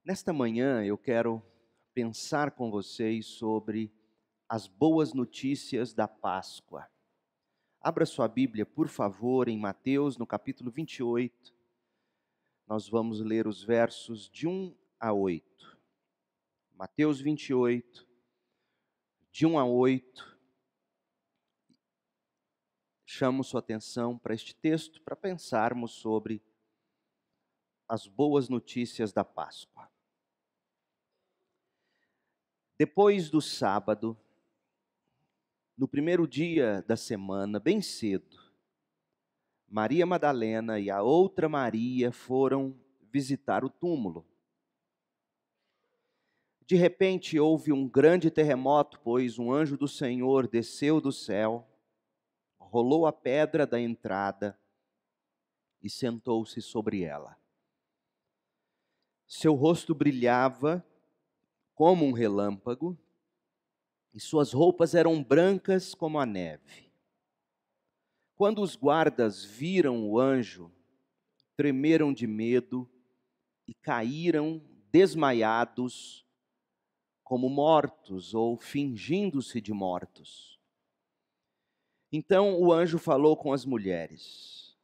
Nesta manhã eu quero pensar com vocês sobre as boas notícias da Páscoa. Abra sua Bíblia, por favor, em Mateus, no capítulo 28. Nós vamos ler os versos de 1 a 8. Mateus 28, de 1 a 8. Chamo sua atenção para este texto para pensarmos sobre as boas notícias da Páscoa. Depois do sábado, no primeiro dia da semana, bem cedo, Maria Madalena e a outra Maria foram visitar o túmulo. De repente houve um grande terremoto, pois um anjo do Senhor desceu do céu, rolou a pedra da entrada e sentou-se sobre ela. Seu rosto brilhava como um relâmpago e suas roupas eram brancas como a neve. Quando os guardas viram o anjo, tremeram de medo e caíram desmaiados como mortos ou fingindo-se de mortos. Então o anjo falou com as mulheres.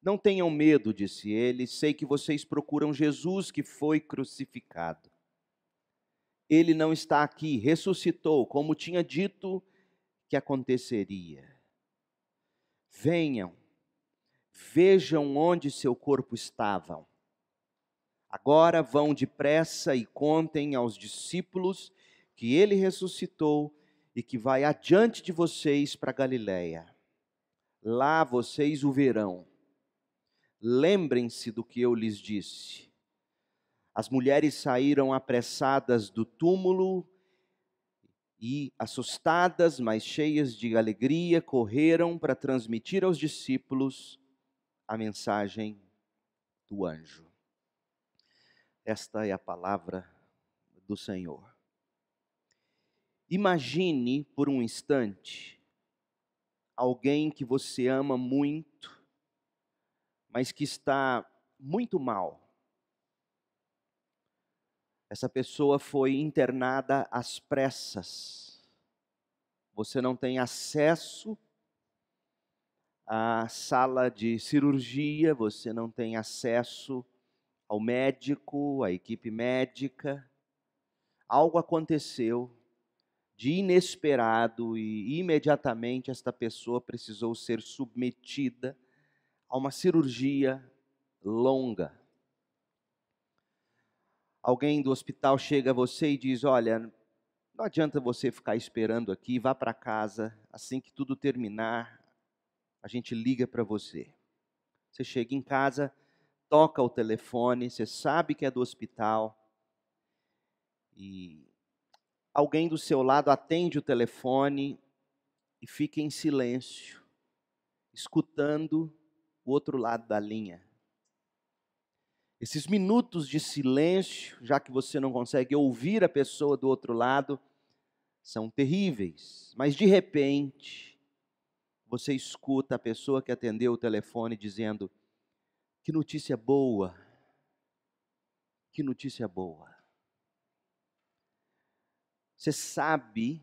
Não tenham medo, disse ele, sei que vocês procuram Jesus que foi crucificado. Ele não está aqui, ressuscitou, como tinha dito que aconteceria. Venham, vejam onde seu corpo estava. Agora vão depressa e contem aos discípulos que ele ressuscitou e que vai adiante de vocês para Galiléia. Lá vocês o verão. Lembrem-se do que eu lhes disse. As mulheres saíram apressadas do túmulo e, assustadas, mas cheias de alegria, correram para transmitir aos discípulos a mensagem do anjo. Esta é a palavra do Senhor. Imagine por um instante alguém que você ama muito, mas que está muito mal. Essa pessoa foi internada às pressas. Você não tem acesso à sala de cirurgia, você não tem acesso ao médico, à equipe médica. Algo aconteceu de inesperado e imediatamente esta pessoa precisou ser submetida a uma cirurgia longa. Alguém do hospital chega a você e diz, olha, não adianta você ficar esperando aqui, vá para casa, assim que tudo terminar, a gente liga para você. Você chega em casa, toca o telefone, você sabe que é do hospital, e alguém do seu lado atende o telefone e fica em silêncio, escutando o outro lado da linha. Esses minutos de silêncio, já que você não consegue ouvir a pessoa do outro lado, são terríveis. Mas de repente, você escuta a pessoa que atendeu o telefone dizendo, que notícia boa, que notícia boa. Você sabe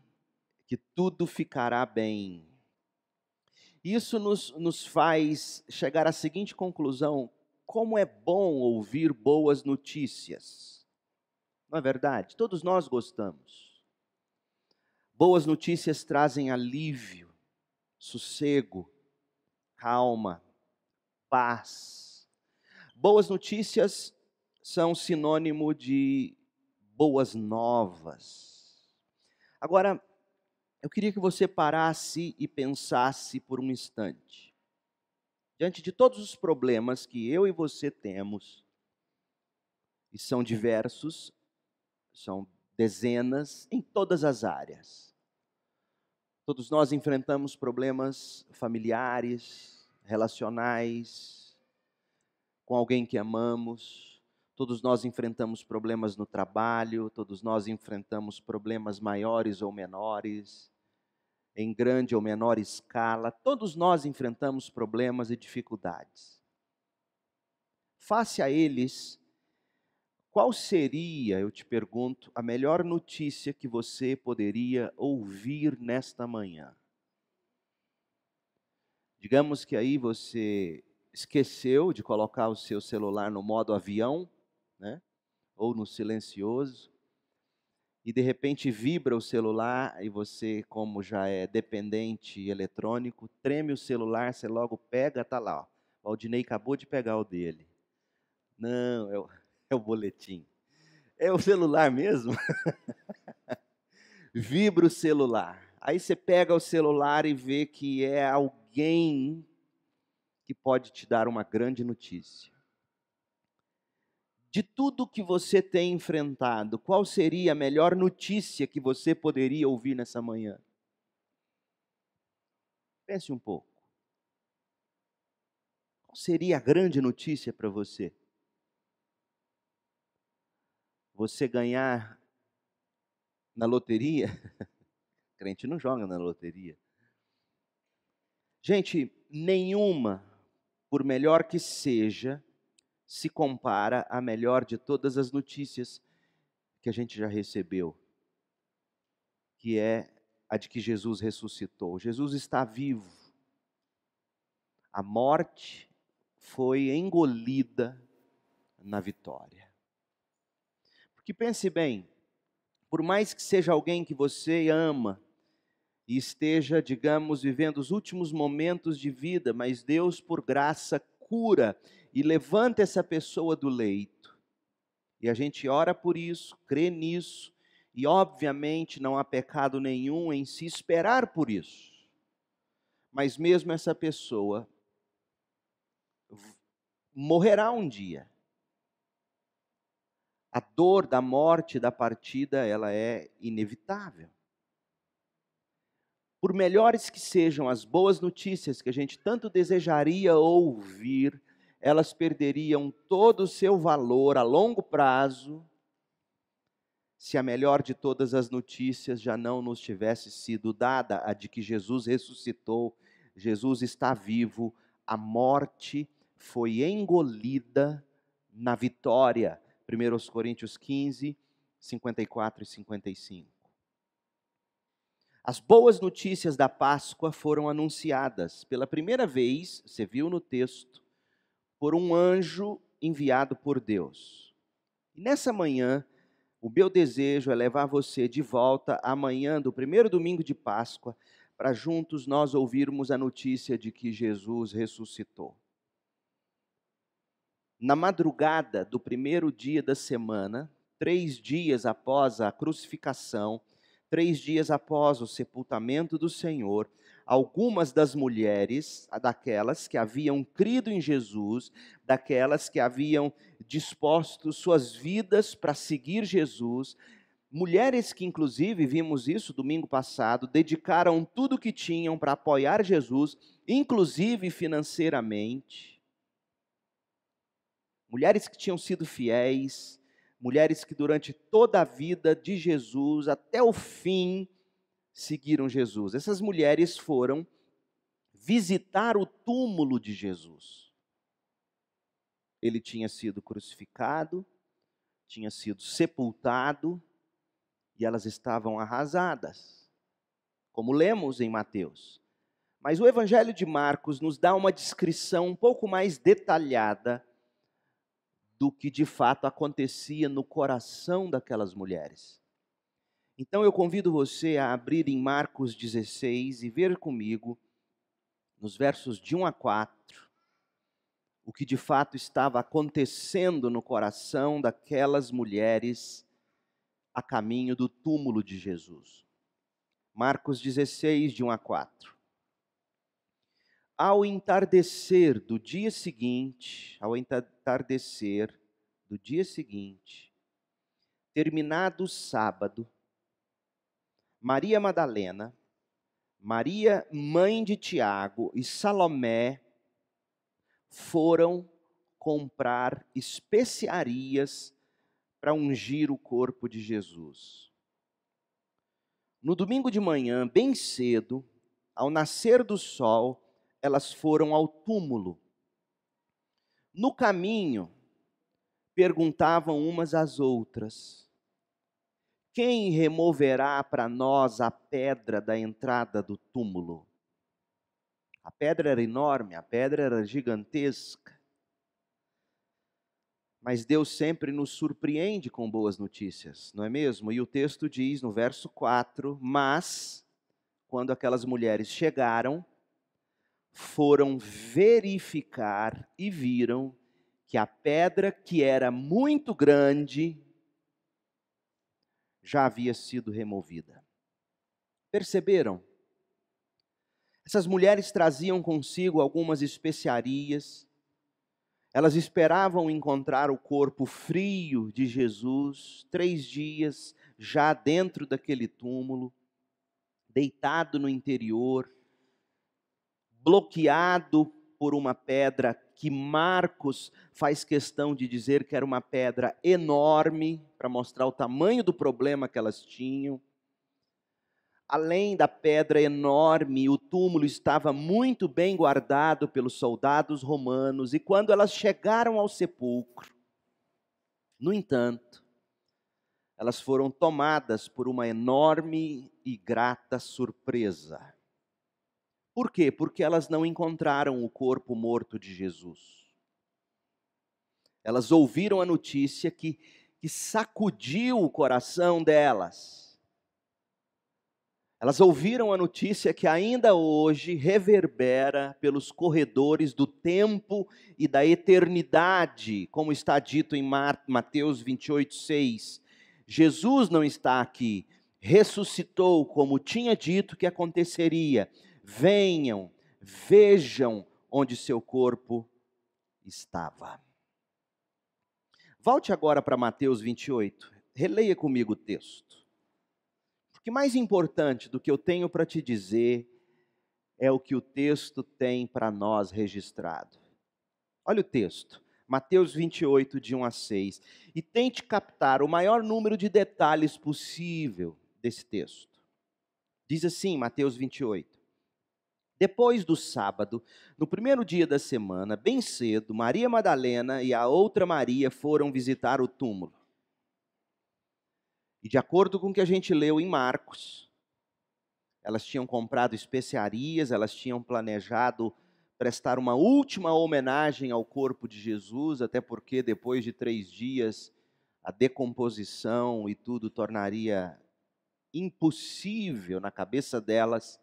que tudo ficará bem. Isso nos faz chegar à seguinte conclusão, como é bom ouvir boas notícias. Não é verdade? Todos nós gostamos. Boas notícias trazem alívio, sossego, calma, paz. Boas notícias são sinônimo de boas novas. Agora, eu queria que você parasse e pensasse por um instante. Diante de todos os problemas que eu e você temos, e são diversos, são dezenas em todas as áreas. Todos nós enfrentamos problemas familiares, relacionais, com alguém que amamos. Todos nós enfrentamos problemas no trabalho, todos nós enfrentamos problemas maiores ou menores, em grande ou menor escala. Todos nós enfrentamos problemas e dificuldades. Face a eles, Qual seria, eu te pergunto, a melhor notícia que você poderia ouvir nesta manhã? Digamos que aí você esqueceu de colocar o seu celular no modo avião, né? Ou no silencioso, e de repente vibra o celular e você, como já é dependente eletrônico, treme o celular, você logo pega, tá lá, ó. O Aldinei acabou de pegar o dele. Não, é o boletim. É o celular mesmo? Vibra o celular. Aí você pega o celular e vê que é alguém que pode te dar uma grande notícia. De tudo que você tem enfrentado, qual seria a melhor notícia que você poderia ouvir nessa manhã? Pense um pouco. Qual seria a grande notícia para você? Você ganhar na loteria? Crente não joga na loteria. Gente, nenhuma, por melhor que seja, se compara à melhor de todas as notícias que a gente já recebeu, que é a de que Jesus ressuscitou. Jesus está vivo. A morte foi engolida na vitória. Porque pense bem, por mais que seja alguém que você ama e esteja, digamos, vivendo os últimos momentos de vida, mas Deus, por graça, cura e levanta essa pessoa do leito. E a gente ora por isso, crê nisso, e obviamente não há pecado nenhum em se esperar por isso. Mas mesmo essa pessoa morrerá um dia. A dor da morte, da partida, ela é inevitável. Por melhores que sejam as boas notícias que a gente tanto desejaria ouvir, elas perderiam todo o seu valor a longo prazo, se a melhor de todas as notícias já não nos tivesse sido dada, a de que Jesus ressuscitou, Jesus está vivo, a morte foi engolida na vitória. 1 Coríntios 15, 54 e 55. As boas notícias da Páscoa foram anunciadas pela primeira vez, você viu no texto, por um anjo enviado por Deus. E nessa manhã, o meu desejo é levar você de volta amanhã do primeiro domingo de Páscoa, para juntos nós ouvirmos a notícia de que Jesus ressuscitou. Na madrugada do primeiro dia da semana, 3 dias após a crucificação, 3 dias após o sepultamento do Senhor, algumas das mulheres, daquelas que haviam crido em Jesus, daquelas que haviam disposto suas vidas para seguir Jesus, mulheres que inclusive, vimos isso domingo passado, dedicaram tudo o que tinham para apoiar Jesus, inclusive financeiramente. Mulheres que tinham sido fiéis, mulheres que durante toda a vida de Jesus, até o fim, seguiram Jesus. Essas mulheres foram visitar o túmulo de Jesus. Ele tinha sido crucificado, tinha sido sepultado, e elas estavam arrasadas, como lemos em Mateus. Mas o Evangelho de Marcos nos dá uma descrição um pouco mais detalhada do que de fato acontecia no coração daquelas mulheres. Então eu convido você a abrir em Marcos 16 e ver comigo, nos versos de 1 a 4, o que de fato estava acontecendo no coração daquelas mulheres a caminho do túmulo de Jesus. Marcos 16, de 1 a 4. Ao entardecer do dia seguinte, terminado o sábado, Maria Madalena, Maria, mãe de Tiago, e Salomé foram comprar especiarias para ungir o corpo de Jesus. No domingo de manhã, bem cedo, ao nascer do sol, elas foram ao túmulo. No caminho, perguntavam umas às outras: quem removerá para nós a pedra da entrada do túmulo? A pedra era enorme, a pedra era gigantesca. Mas Deus sempre nos surpreende com boas notícias, não é mesmo? E o texto diz no verso 4: mas, quando aquelas mulheres chegaram, foram verificar e viram que a pedra, que era muito grande, já havia sido removida. Perceberam? Essas mulheres traziam consigo algumas especiarias. Elas esperavam encontrar o corpo frio de Jesus, 3 dias já dentro daquele túmulo, deitado no interior, bloqueado por uma pedra que Marcos faz questão de dizer que era uma pedra enorme, para mostrar o tamanho do problema que elas tinham. Além da pedra enorme, o túmulo estava muito bem guardado pelos soldados romanos, e quando elas chegaram ao sepulcro, no entanto, elas foram tomadas por uma enorme e grata surpresa. Por quê? Porque elas não encontraram o corpo morto de Jesus. Elas ouviram a notícia que sacudiu o coração delas. Elas ouviram a notícia que ainda hoje reverbera pelos corredores do tempo e da eternidade, como está dito em Mateus 28:6. Jesus não está aqui, ressuscitou como tinha dito que aconteceria. Venham, vejam onde seu corpo estava. Volte agora para Mateus 28, releia comigo o texto. Porque mais importante do que eu tenho para te dizer é o que o texto tem para nós registrado. Olha o texto, Mateus 28, de 1 a 6. E tente captar o maior número de detalhes possível desse texto. Diz assim, Mateus 28. Depois do sábado, no primeiro dia da semana, bem cedo, Maria Madalena e a outra Maria foram visitar o túmulo. E de acordo com o que a gente leu em Marcos, elas tinham comprado especiarias, elas tinham planejado prestar uma última homenagem ao corpo de Jesus, até porque depois de 3 dias, a decomposição e tudo tornaria impossível na cabeça delas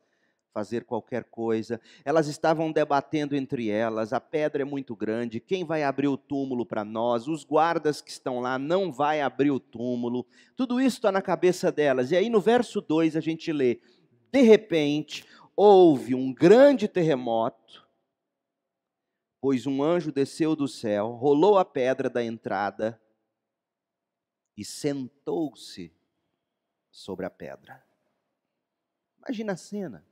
fazer qualquer coisa. Elas estavam debatendo entre elas: a pedra é muito grande, quem vai abrir o túmulo para nós? Os guardas que estão lá não vai abrir o túmulo. Tudo isso está na cabeça delas. E aí no verso 2 a gente lê: de repente houve um grande terremoto, pois um anjo desceu do céu, rolou a pedra da entrada e sentou-se sobre a pedra. Imagina a cena.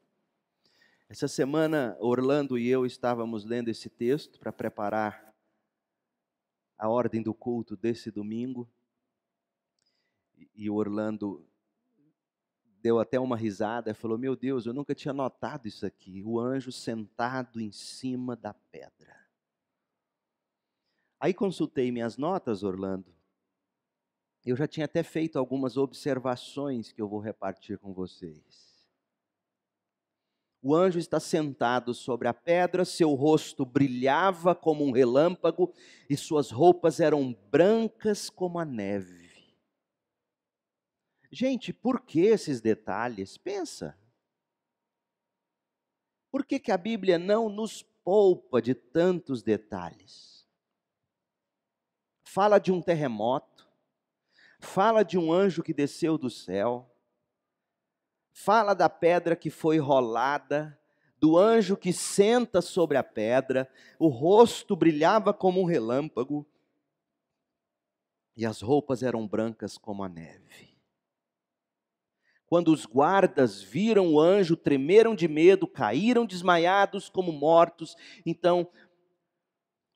Essa semana, Orlando e eu estávamos lendo esse texto para preparar a ordem do culto desse domingo. E o Orlando deu até uma risada e falou: meu Deus, eu nunca tinha notado isso aqui, o anjo sentado em cima da pedra. Aí consultei minhas notas, Orlando. Eu já tinha até feito algumas observações que eu vou repartir com vocês. O anjo está sentado sobre a pedra, seu rosto brilhava como um relâmpago e suas roupas eram brancas como a neve. Gente, por que esses detalhes? Pensa. Por que a Bíblia não nos poupa de tantos detalhes? Fala de um terremoto, fala de um anjo que desceu do céu, fala da pedra que foi rolada, do anjo que senta sobre a pedra, o rosto brilhava como um relâmpago e as roupas eram brancas como a neve. Quando os guardas viram o anjo, tremeram de medo, caíram desmaiados como mortos. Então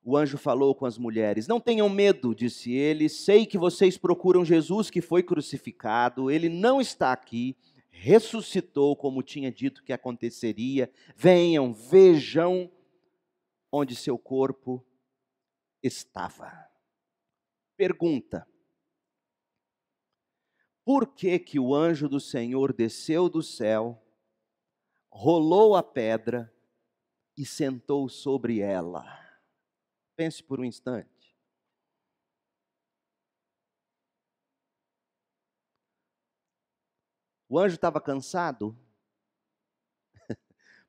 o anjo falou com as mulheres: não tenham medo, disse ele, sei que vocês procuram Jesus que foi crucificado, ele não está aqui, ressuscitou como tinha dito que aconteceria. Venham, vejam onde seu corpo estava. Pergunta: por que que o anjo do Senhor desceu do céu, rolou a pedra e sentou sobre ela? Pense por um instante. O anjo estava cansado?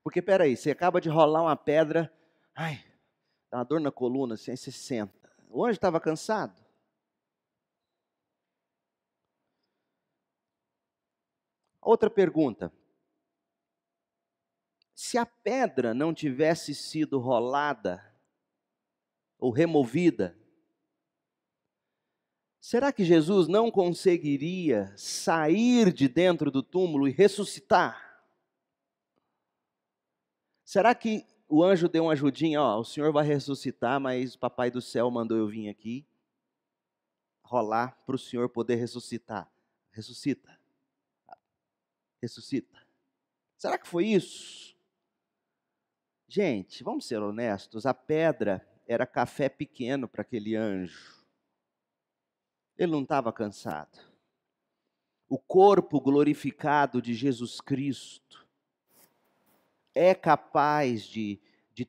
Porque, peraí, você acaba de rolar uma pedra, ai, dá uma dor na coluna, assim, aí você senta. O anjo estava cansado? Outra pergunta: se a pedra não tivesse sido rolada ou removida, será que Jesus não conseguiria sair de dentro do túmulo e ressuscitar? Será que o anjo deu uma ajudinha? Ó, o Senhor vai ressuscitar, mas o Papai do céu mandou eu vir aqui rolar para o Senhor poder ressuscitar. Ressuscita, ressuscita. Será que foi isso? Gente, vamos ser honestos, a pedra era café pequeno para aquele anjo. Ele não estava cansado. O corpo glorificado de Jesus Cristo é capaz de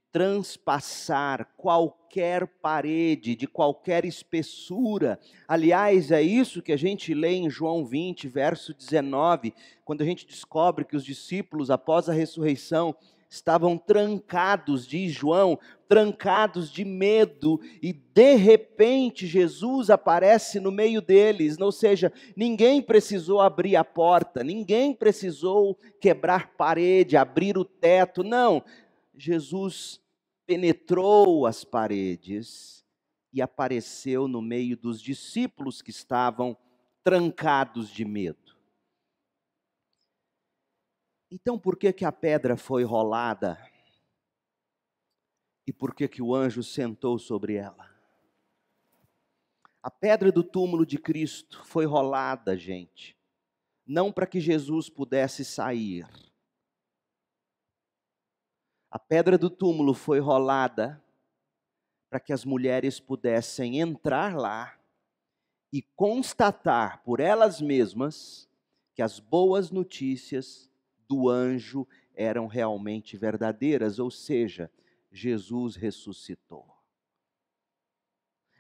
transpassar qualquer parede, de qualquer espessura. Aliás, é isso que a gente lê em João 20, verso 19, quando a gente descobre que os discípulos, após a ressurreição, estavam trancados, diz João, trancados de medo, e de repente Jesus aparece no meio deles, ou seja, ninguém precisou abrir a porta, ninguém precisou quebrar parede, abrir o teto, não. Jesus penetrou as paredes e apareceu no meio dos discípulos que estavam trancados de medo. Então, por que que a pedra foi rolada? E por que que o anjo sentou sobre ela? A pedra do túmulo de Cristo foi rolada, gente, não para que Jesus pudesse sair. A pedra do túmulo foi rolada para que as mulheres pudessem entrar lá e constatar por elas mesmas que as boas notícias do anjo eram realmente verdadeiras, ou seja, Jesus ressuscitou.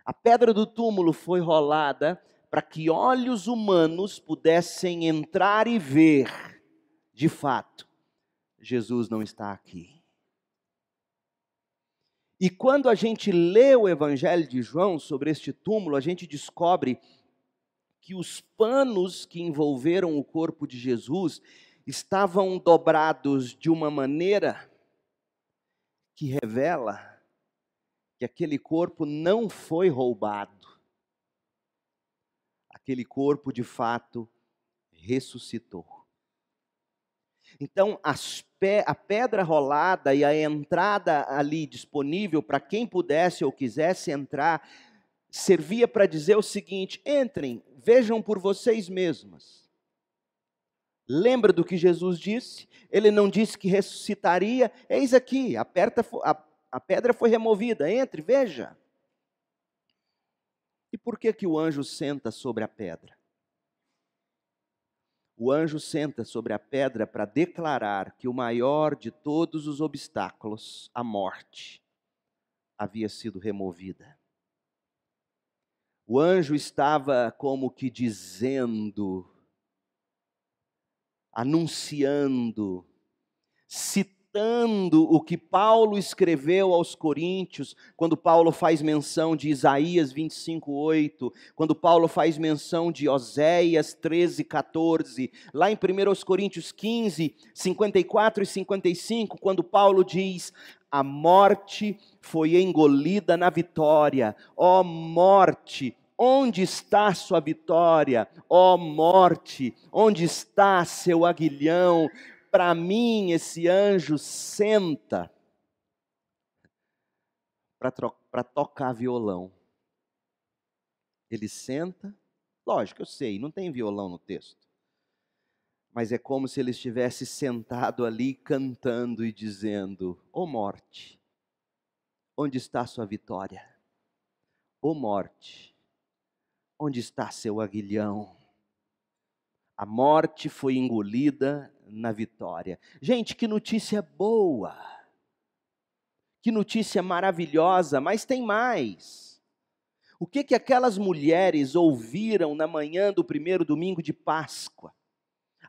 A pedra do túmulo foi rolada para que olhos humanos pudessem entrar e ver, de fato, Jesus não está aqui. E quando a gente lê o Evangelho de João sobre este túmulo, a gente descobre que os panos que envolveram o corpo de Jesus estavam dobrados de uma maneira que revela que aquele corpo não foi roubado. Aquele corpo, de fato, ressuscitou. Então, a pedra rolada e a entrada ali disponível para quem pudesse ou quisesse entrar, servia para dizer o seguinte: entrem, vejam por vocês mesmas. Lembra do que Jesus disse? Ele não disse que ressuscitaria. Eis aqui, a pedra foi removida, entre, veja. E por que que o anjo senta sobre a pedra? O anjo senta sobre a pedra para declarar que o maior de todos os obstáculos, a morte, havia sido removida. O anjo estava como que dizendo, anunciando, citando o que Paulo escreveu aos Coríntios, quando Paulo faz menção de Isaías 25:8, quando Paulo faz menção de Oséias 13:14, lá em 1 Coríntios 15, 54 e 55, quando Paulo diz: a morte foi engolida na vitória. Ó morte, onde está sua vitória? Ó morte, onde está seu aguilhão? Para mim, esse anjo senta para tocar violão. Ele senta, lógico, eu sei, não tem violão no texto. Mas é como se ele estivesse sentado ali cantando e dizendo: ó morte, onde está sua vitória? Ó morte, Onde está seu aguilhão? A morte foi engolida na vitória. Gente, que notícia boa! Que notícia maravilhosa, mas tem mais. O que aquelas mulheres ouviram na manhã do primeiro domingo de Páscoa?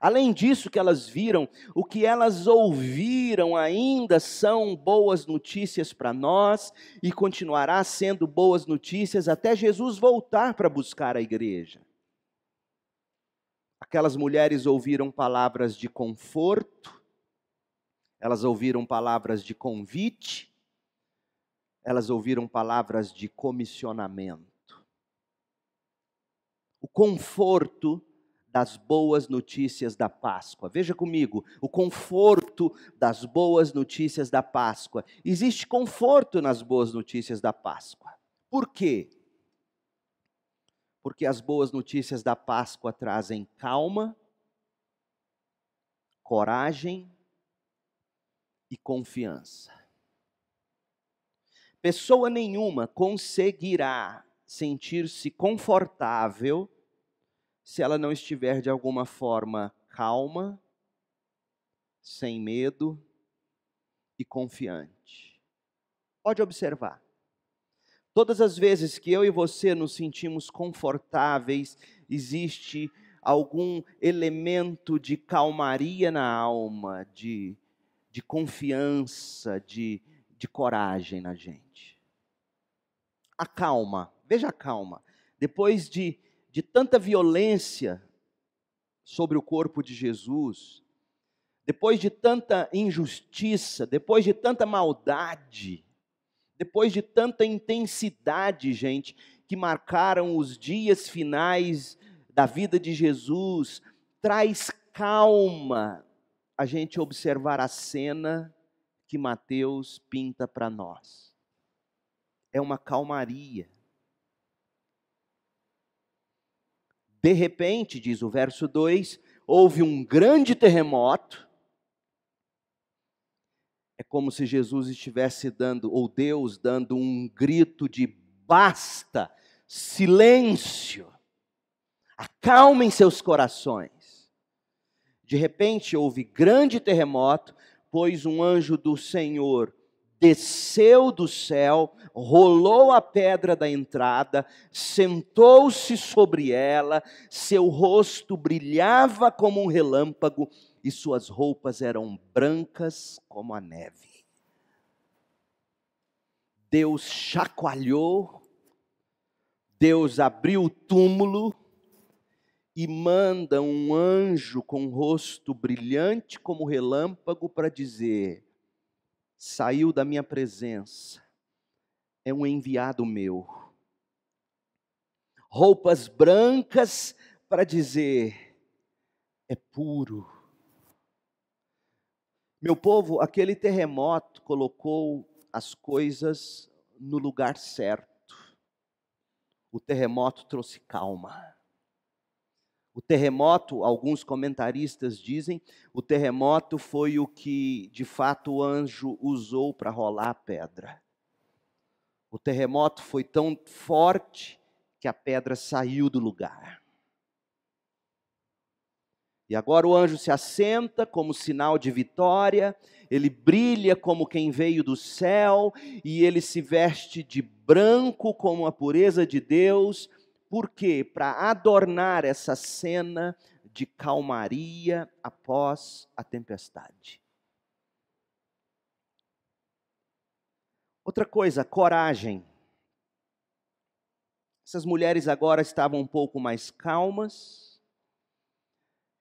Além disso que elas viram, o que elas ouviram ainda são boas notícias para nós e continuará sendo boas notícias até Jesus voltar para buscar a igreja. Aquelas mulheres ouviram palavras de conforto, elas ouviram palavras de convite, elas ouviram palavras de comissionamento. O conforto das boas notícias da Páscoa. Veja comigo, o conforto das boas notícias da Páscoa. Existe conforto nas boas notícias da Páscoa. Por quê? Porque as boas notícias da Páscoa trazem calma, coragem e confiança. Pessoa nenhuma conseguirá sentir-se confortável se ela não estiver de alguma forma calma, sem medo e confiante. Pode observar. Todas as vezes que eu e você nos sentimos confortáveis, existe algum elemento de calmaria na alma, de confiança, de coragem na gente. A calma, veja a calma. Depois de tanta violência sobre o corpo de Jesus, depois de tanta injustiça, depois de tanta maldade, depois de tanta intensidade, gente, que marcaram os dias finais da vida de Jesus, traz calma a gente observar a cena que Mateus pinta para nós. É uma calmaria. De repente, diz o verso 2, houve um grande terremoto. É como se Jesus estivesse dando, ou Deus dando um grito de basta, silêncio, acalmem seus corações. De repente houve grande terremoto, pois um anjo do Senhor desceu do céu, rolou a pedra da entrada, sentou-se sobre ela, seu rosto brilhava como um relâmpago e suas roupas eram brancas como a neve. Deus chacoalhou, Deus abriu o túmulo e manda um anjo com um rosto brilhante como relâmpago para dizer: saiu da minha presença, é um enviado meu. Roupas brancas para dizer, é puro. Meu povo, aquele terremoto colocou as coisas no lugar certo. O terremoto trouxe calma. O terremoto, alguns comentaristas dizem, o terremoto foi o que de fato o anjo usou para rolar a pedra. O terremoto foi tão forte que a pedra saiu do lugar. E agora o anjo se assenta como sinal de vitória, ele brilha como quem veio do céu, e ele se veste de branco como a pureza de Deus. Por quê? Para adornar essa cena de calmaria após a tempestade. Outra coisa, coragem. Essas mulheres agora estavam um pouco mais calmas.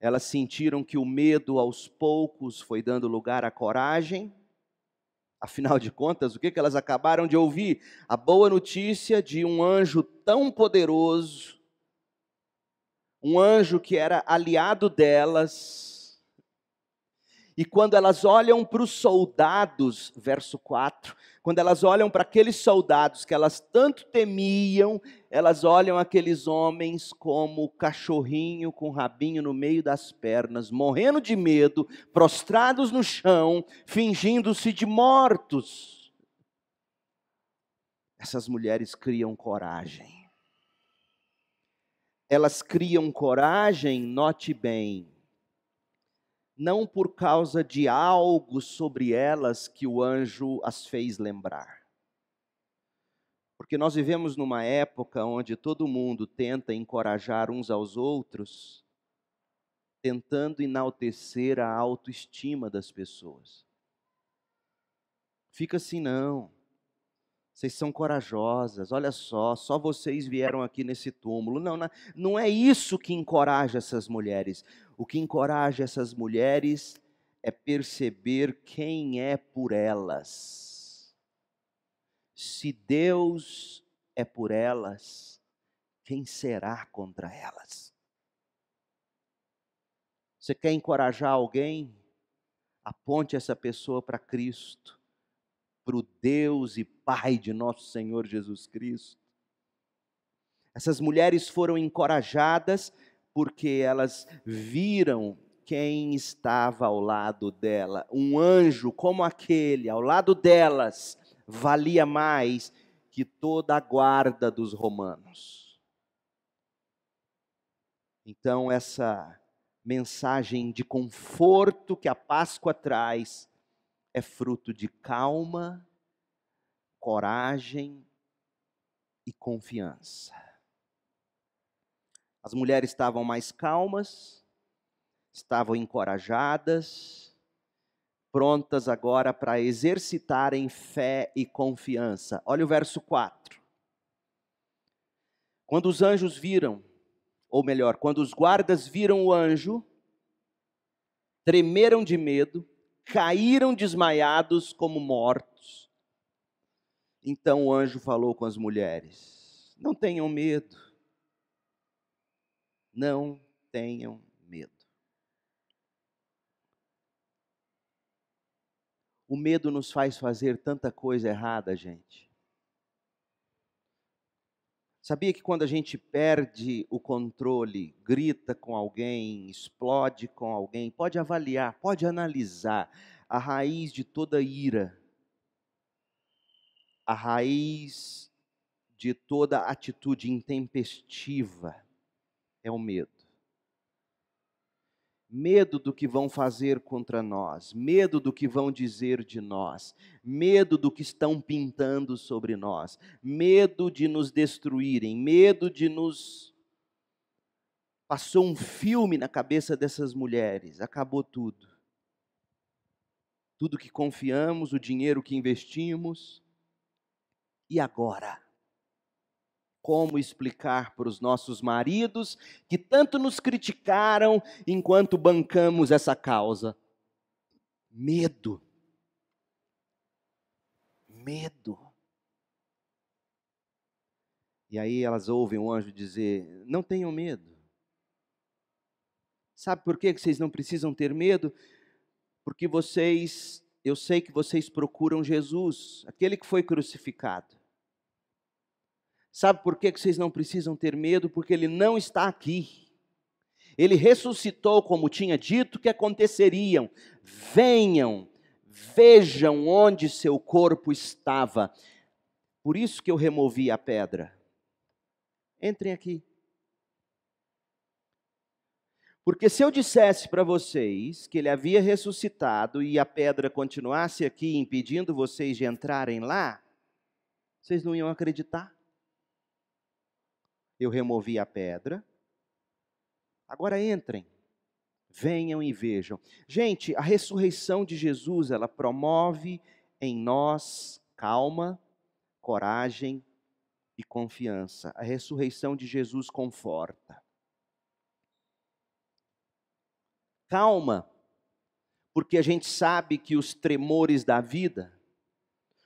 Elas sentiram que o medo aos poucos foi dando lugar à coragem. Afinal de contas, o que elas acabaram de ouvir? A boa notícia de um anjo tão poderoso, um anjo que era aliado delas. E quando elas olham para os soldados, verso 4, quando elas olham para aqueles soldados que elas tanto temiam, elas olham aqueles homens como cachorrinho com o rabinho no meio das pernas, morrendo de medo, prostrados no chão, fingindo-se de mortos. Essas mulheres criam coragem. elas criam coragem, note bem, não por causa de algo sobre elas que o anjo as fez lembrar. Porque nós vivemos numa época onde todo mundo tenta encorajar uns aos outros, tentando enaltecer a autoestima das pessoas. Fica assim, não. Vocês são corajosas, olha só vocês vieram aqui nesse túmulo. Não é isso que encoraja essas mulheres. O que encoraja essas mulheres é perceber quem é por elas. Se Deus é por elas, quem será contra elas? Você quer encorajar alguém? Aponte essa pessoa para Cristo, para o Deus e Pai de nosso Senhor Jesus Cristo. Essas mulheres foram encorajadas porque elas viram quem estava ao lado dela. Um anjo como aquele, ao lado delas, valia mais que toda a guarda dos romanos. Então, essa mensagem de conforto que a Páscoa traz é fruto de calma, coragem e confiança. As mulheres estavam mais calmas, estavam encorajadas, prontas agora para exercitarem fé e confiança. Olha o verso 4. Quando os anjos viram, ou melhor, quando os guardas viram o anjo, tremeram de medo, caíram desmaiados como mortos. Então o anjo falou com as mulheres: não tenham medo. Não tenham medo. O medo nos faz fazer tanta coisa errada, gente. Sabia que quando a gente perde o controle, grita com alguém, explode com alguém, pode avaliar, pode analisar a raiz de toda ira, a raiz de toda atitude intempestiva é o medo. Medo do que vão fazer contra nós, medo do que vão dizer de nós, medo do que estão pintando sobre nós, medo de nos destruírem, medo de nos... Passou um filme na cabeça dessas mulheres, acabou tudo. Tudo que confiamos, o dinheiro que investimos. E agora? Como explicar para os nossos maridos que tanto nos criticaram enquanto bancamos essa causa? Medo. Medo. E aí elas ouvem o anjo dizer: não tenham medo. Sabe por que vocês não precisam ter medo? Porque eu sei que vocês procuram Jesus, aquele que foi crucificado. Sabe por que vocês não precisam ter medo? Porque Ele não está aqui. Ele ressuscitou como tinha dito que aconteceriam. Venham, vejam onde seu corpo estava. Por isso que eu removi a pedra. Entrem aqui. Porque se eu dissesse para vocês que Ele havia ressuscitado e a pedra continuasse aqui impedindo vocês de entrarem lá, vocês não iam acreditar. Eu removi a pedra. Agora entrem, venham e vejam. Gente, a ressurreição de Jesus, ela promove em nós calma, coragem e confiança. A ressurreição de Jesus conforta. Calma, porque a gente sabe que os tremores da vida,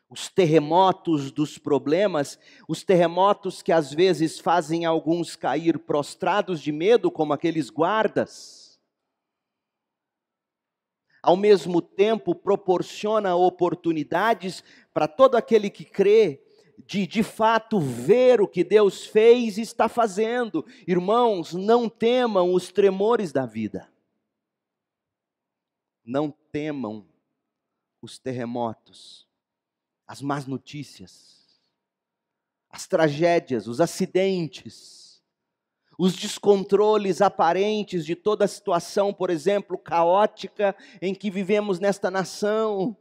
os terremotos dos problemas, os terremotos que às vezes fazem alguns cair prostrados de medo, como aqueles guardas, ao mesmo tempo proporciona oportunidades para todo aquele que crê, de fato ver o que Deus fez e está fazendo. Irmãos, não temam os tremores da vida. Não temam os terremotos, as más notícias, as tragédias, os acidentes, os descontroles aparentes de toda a situação, por exemplo, caótica em que vivemos nesta nação.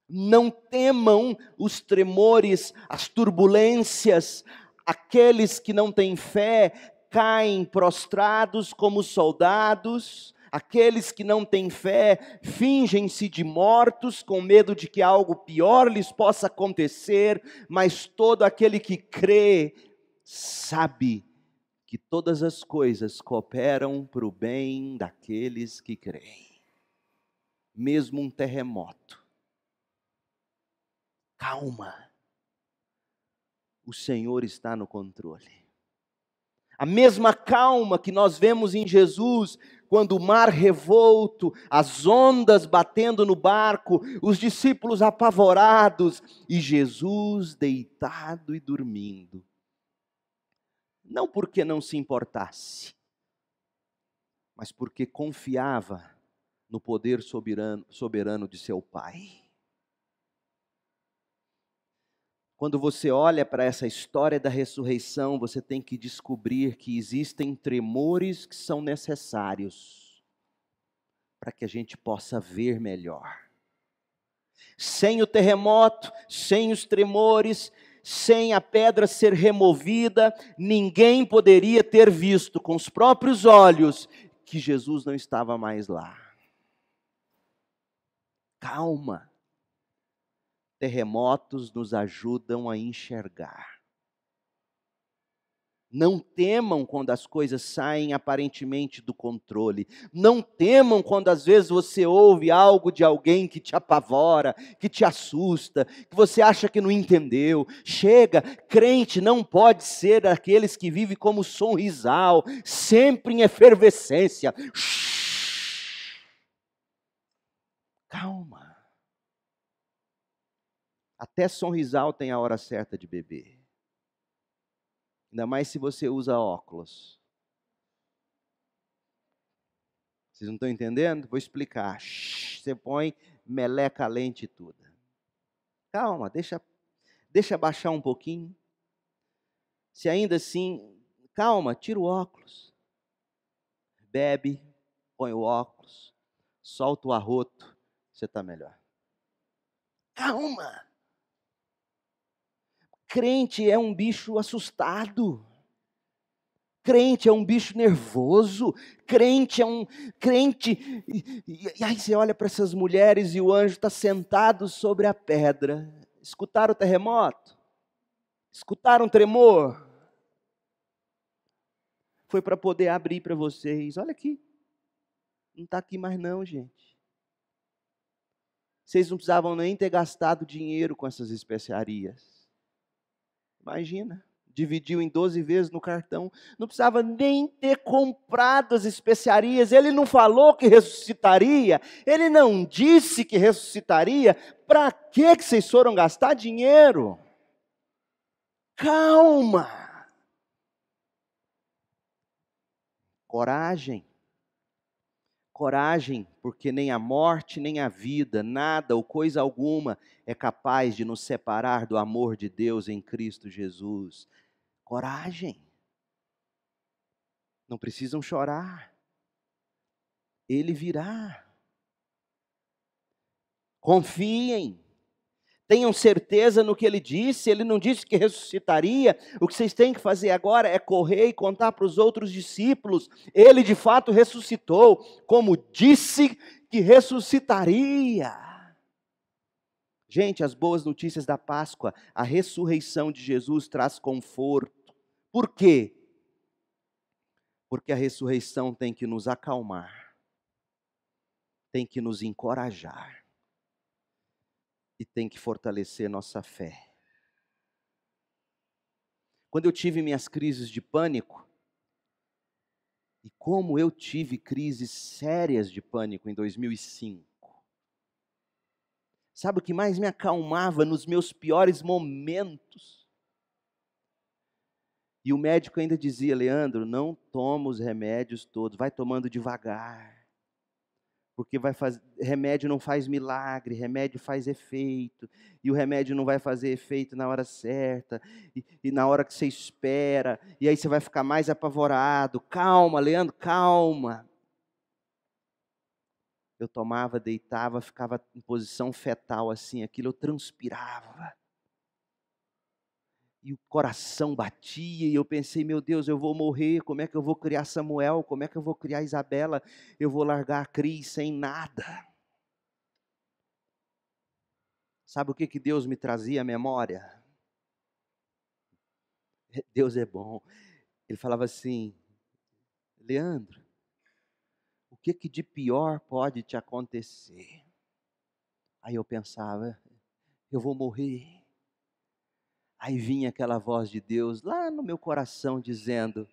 Não temam os tremores, as turbulências. Aqueles que não têm fé caem prostrados como soldados. Aqueles que não têm fé fingem-se de mortos, com medo de que algo pior lhes possa acontecer. Mas todo aquele que crê sabe que todas as coisas cooperam para o bem daqueles que creem. Mesmo um terremoto. Calma. O Senhor está no controle. A mesma calma que nós vemos em Jesus, quando o mar revolto, as ondas batendo no barco, os discípulos apavorados e Jesus deitado e dormindo. Não porque não se importasse, mas porque confiava no poder soberano de seu Pai. Quando você olha para essa história da ressurreição, você tem que descobrir que existem tremores que são necessários para que a gente possa ver melhor. Sem o terremoto, sem os tremores, sem a pedra ser removida, ninguém poderia ter visto com os próprios olhos que Jesus não estava mais lá. Calma. Terremotos nos ajudam a enxergar. Não temam quando as coisas saem aparentemente do controle. Não temam quando às vezes você ouve algo de alguém que te apavora, que te assusta, que você acha que não entendeu. Chega, crente não pode ser daqueles que vivem como sonrisal, sempre em efervescência. Calma. Até sonrisal tem a hora certa de beber. Ainda mais se você usa óculos. Vocês não estão entendendo? Vou explicar. Você põe meleca lente e tudo. Calma, deixa baixar um pouquinho. Se ainda assim, calma, tira o óculos. Bebe, põe o óculos, solta o arroto, você está melhor. Calma. Crente é um bicho assustado. Crente é um bicho nervoso. Crente é um... E aí você olha para essas mulheres e o anjo está sentado sobre a pedra. Escutaram o terremoto? Escutaram o tremor? Foi para poder abrir para vocês. Olha aqui. Não está aqui mais não, gente. Vocês não precisavam nem ter gastado dinheiro com essas especiarias. Imagina, dividiu em 12 vezes no cartão, não precisava nem ter comprado as especiarias, ele não falou que ressuscitaria, ele não disse que ressuscitaria, para que vocês foram gastar dinheiro? Calma! Coragem. Coragem, porque nem a morte, nem a vida, nada ou coisa alguma é capaz de nos separar do amor de Deus em Cristo Jesus. Coragem. Não precisam chorar. Ele virá. Confiem. Tenham certeza no que ele disse. Ele não disse que ressuscitaria. O que vocês têm que fazer agora é correr e contar para os outros discípulos. Ele de fato ressuscitou, como disse que ressuscitaria. Gente, as boas notícias da Páscoa, a ressurreição de Jesus traz conforto. Por quê? Porque a ressurreição tem que nos acalmar, tem que nos encorajar e tem que fortalecer nossa fé. Quando eu tive minhas crises de pânico, e como eu tive crises sérias de pânico em 2005, sabe o que mais me acalmava nos meus piores momentos? E o médico ainda dizia: Leandro, não toma os remédios todos, vai tomando devagar. Porque remédio não faz milagre, remédio faz efeito, e o remédio não vai fazer efeito na hora certa, e na hora que você espera, e aí você vai ficar mais apavorado. Calma, Leandro, calma. Eu tomava, deitava, ficava em posição fetal assim, aquilo eu transpirava. E o coração batia, e eu pensei, meu Deus, eu vou morrer, como é que eu vou criar Samuel? Como é que eu vou criar Isabela? Eu vou largar a Cris sem nada. Sabe o que Deus me trazia à memória? Deus é bom. Ele falava assim, Leandro, o que de pior pode te acontecer? Aí eu pensava, eu vou morrer. Aí vinha aquela voz de Deus lá no meu coração dizendo,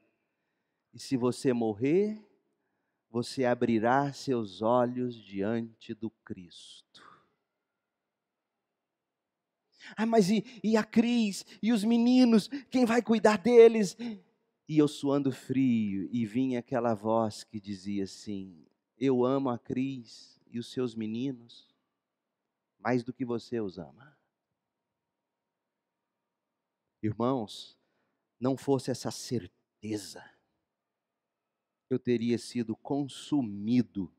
e se você morrer, você abrirá seus olhos diante do Cristo. Ah, mas e a Cris? E os meninos? Quem vai cuidar deles? E eu suando frio, e vinha aquela voz que dizia assim, eu amo a Cris e os seus meninos, mais do que você os ama. Irmãos, não fosse essa certeza, eu teria sido consumido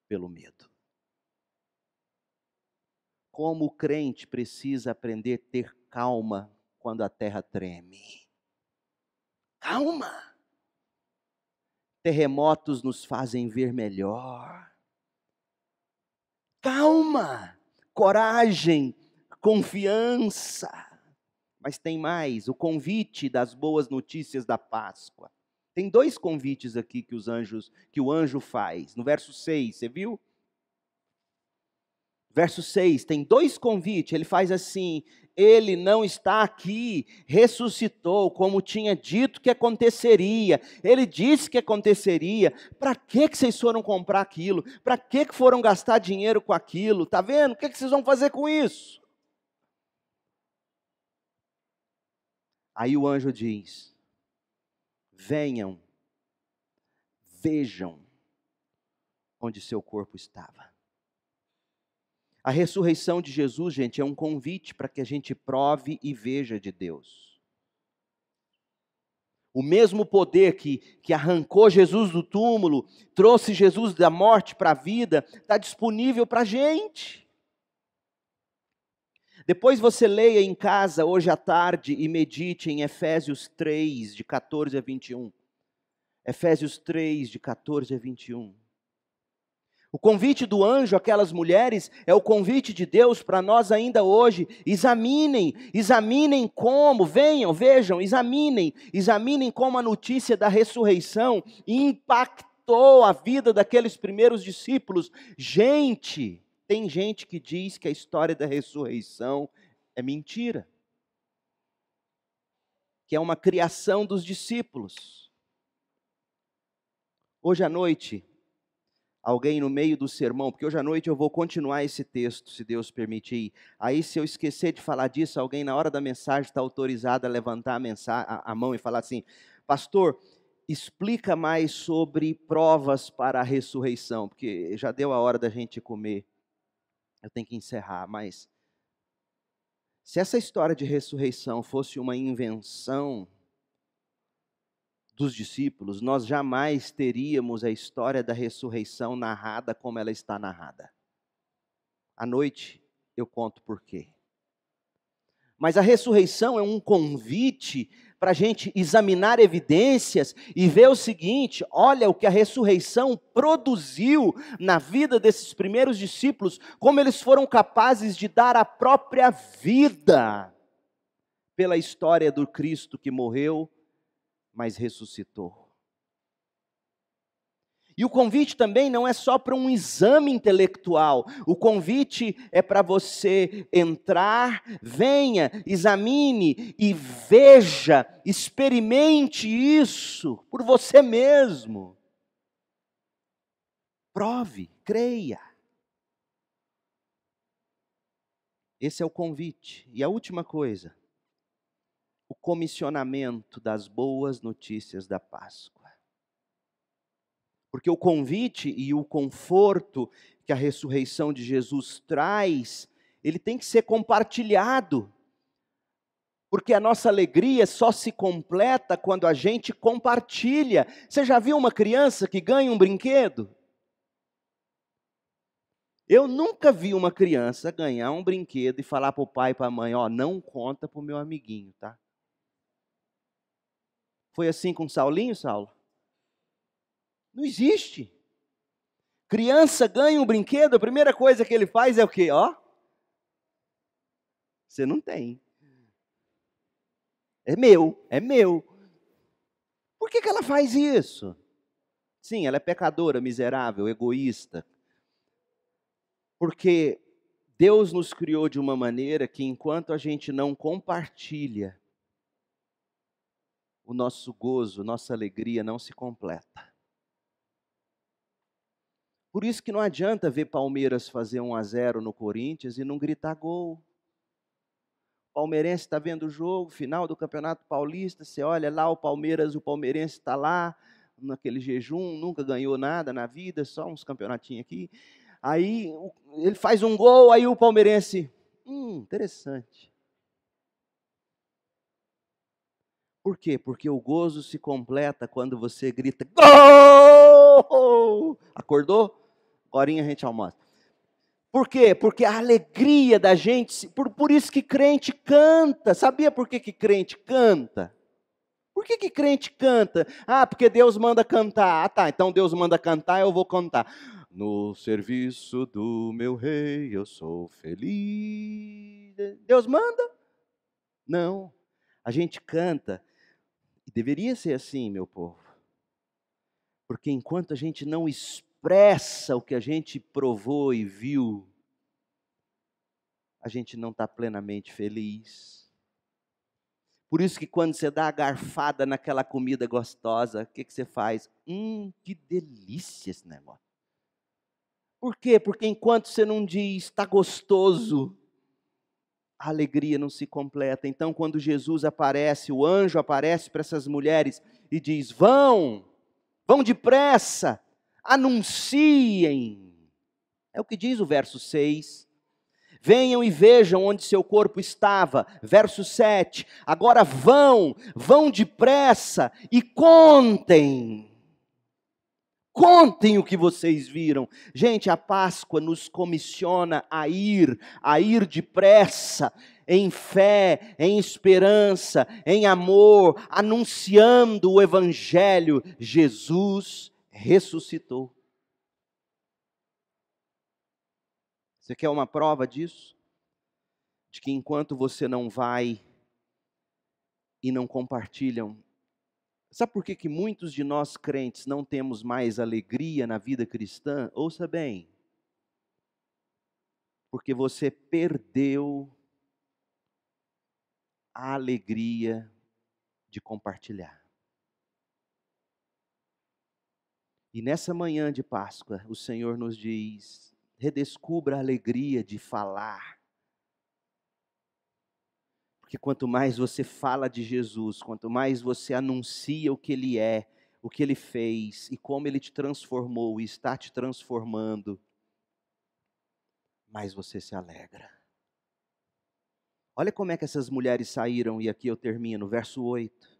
pelo medo. Como o crente precisa aprender a ter calma quando a terra treme. Calma! Terremotos nos fazem ver melhor. Calma! Coragem, confiança. Mas tem mais, o convite das boas notícias da Páscoa. Tem 2 convites aqui que o anjo faz. No verso 6, você viu? Verso 6, tem 2 convites, ele faz assim, ele não está aqui, ressuscitou, como tinha dito que aconteceria, ele disse que aconteceria, para que vocês foram comprar aquilo? Para que foram gastar dinheiro com aquilo? Está vendo? O que vocês vão fazer com isso? Aí o anjo diz, venham, vejam onde seu corpo estava. A ressurreição de Jesus, gente, é um convite para que a gente prove e veja de Deus. O mesmo poder que arrancou Jesus do túmulo, trouxe Jesus da morte para a vida, está disponível para a gente. Depois você leia em casa hoje à tarde e medite em Efésios 3, de 14 a 21. Efésios 3, de 14 a 21. O convite do anjo àquelas mulheres é o convite de Deus para nós ainda hoje. Examinem como, venham, vejam, examinem como a notícia da ressurreição impactou a vida daqueles primeiros discípulos. Tem gente que diz que a história da ressurreição é mentira, que é uma criação dos discípulos. Hoje à noite, alguém no meio do sermão, porque hoje à noite eu vou continuar esse texto, se Deus permitir. Aí se eu esquecer de falar disso, alguém na hora da mensagem está autorizado a levantar a mão e falar assim, pastor, explica mais sobre provas para a ressurreição, porque já deu a hora da gente comer, eu tenho que encerrar, mas se essa história de ressurreição fosse uma invenção dos discípulos, nós jamais teríamos a história da ressurreição narrada como ela está narrada. À noite eu conto por quê. Mas a ressurreição é um convite para a gente examinar evidências e ver o seguinte, olha o que a ressurreição produziu na vida desses primeiros discípulos, como eles foram capazes de dar a própria vida pela história do Cristo que morreu, mas ressuscitou. E o convite também não é só para um exame intelectual, o convite é para você entrar, venha, examine e veja, experimente isso por você mesmo. Prove, creia. Esse é o convite. E a última coisa, o comissionamento das boas notícias da Páscoa. Porque o convite e o conforto que a ressurreição de Jesus traz, ele tem que ser compartilhado. Porque a nossa alegria só se completa quando a gente compartilha. Você já viu uma criança que ganha um brinquedo? Eu nunca vi uma criança ganhar um brinquedo e falar para o pai e para a mãe, ó, não conta para o meu amiguinho, tá? Foi assim com Saulinho, Saulo? Não existe. Criança ganha um brinquedo, a primeira coisa que ele faz é o quê? Ó, você não tem. É meu, é meu. Por que ela faz isso? Sim, ela é pecadora, miserável, egoísta. Porque Deus nos criou de uma maneira que enquanto a gente não compartilha, o nosso gozo, nossa alegria não se completa. Por isso que não adianta ver Palmeiras fazer 1-0 no Corinthians e não gritar gol. Palmeirense está vendo o jogo, final do Campeonato Paulista, você olha lá o Palmeiras, o palmeirense está lá, naquele jejum, nunca ganhou nada na vida, só uns campeonatinhos aqui. Aí ele faz um gol, aí o palmeirense, interessante. Por quê? Porque o gozo se completa quando você grita, gol! Acordou? Agorinha a gente almoça. Por quê? Porque a alegria da gente, por isso que crente canta. Sabia por que crente canta? Por que crente canta? Ah, porque Deus manda cantar. Ah, tá, então Deus manda cantar, eu vou cantar. No serviço do meu rei eu sou feliz. Deus manda? Não. A gente canta, e deveria ser assim, meu povo. Porque enquanto a gente não expressa o que a gente provou e viu, a gente não está plenamente feliz. Por isso que quando você dá a garfada naquela comida gostosa, o que você faz? Que delícia esse negócio. Por quê? Porque enquanto você não diz, está gostoso, a alegria não se completa. Então quando Jesus aparece, o anjo aparece para essas mulheres e diz, vão depressa, anunciem. É o que diz o verso 6. Venham e vejam onde seu corpo estava. Verso 7. Agora vão depressa e contem. Contem o que vocês viram. Gente, a Páscoa nos comissiona a ir depressa, em fé, em esperança, em amor, anunciando o Evangelho. Jesus ressuscitou. Você quer uma prova disso? De que enquanto você não vai e não compartilham, sabe por que muitos de nós crentes não temos mais alegria na vida cristã? Ouça bem, porque você perdeu a alegria de compartilhar. E nessa manhã de Páscoa, o Senhor nos diz, redescubra a alegria de falar. Porque quanto mais você fala de Jesus, quanto mais você anuncia o que Ele é, o que Ele fez e como Ele te transformou e está te transformando, mais você se alegra. Olha como é que essas mulheres saíram, e aqui eu termino, verso 8.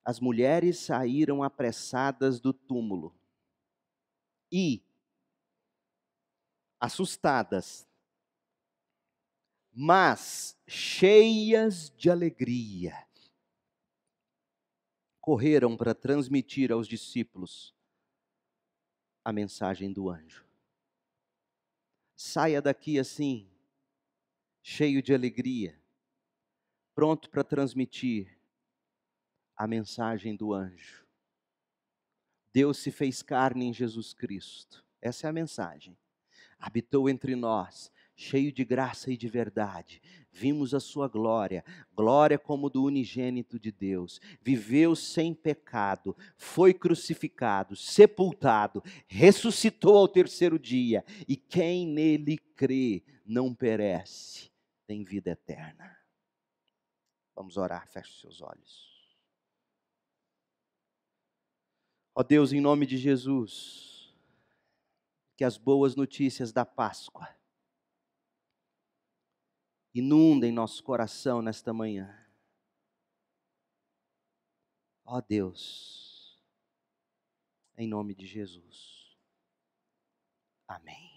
As mulheres saíram apressadas do túmulo e, assustadas, mas cheias de alegria, correram para transmitir aos discípulos a mensagem do anjo. Saia daqui assim, cheio de alegria, pronto para transmitir a mensagem do anjo. Deus se fez carne em Jesus Cristo. Essa é a mensagem. Habitou entre nós, cheio de graça e de verdade. Vimos a sua glória, glória como do unigênito de Deus. Viveu sem pecado, foi crucificado, sepultado, ressuscitou ao terceiro dia. E quem nele crê não perece, tem vida eterna. Vamos orar, feche seus olhos. Ó Deus, em nome de Jesus, que as boas notícias da Páscoa inundem nosso coração nesta manhã. Ó Deus, em nome de Jesus. Amém.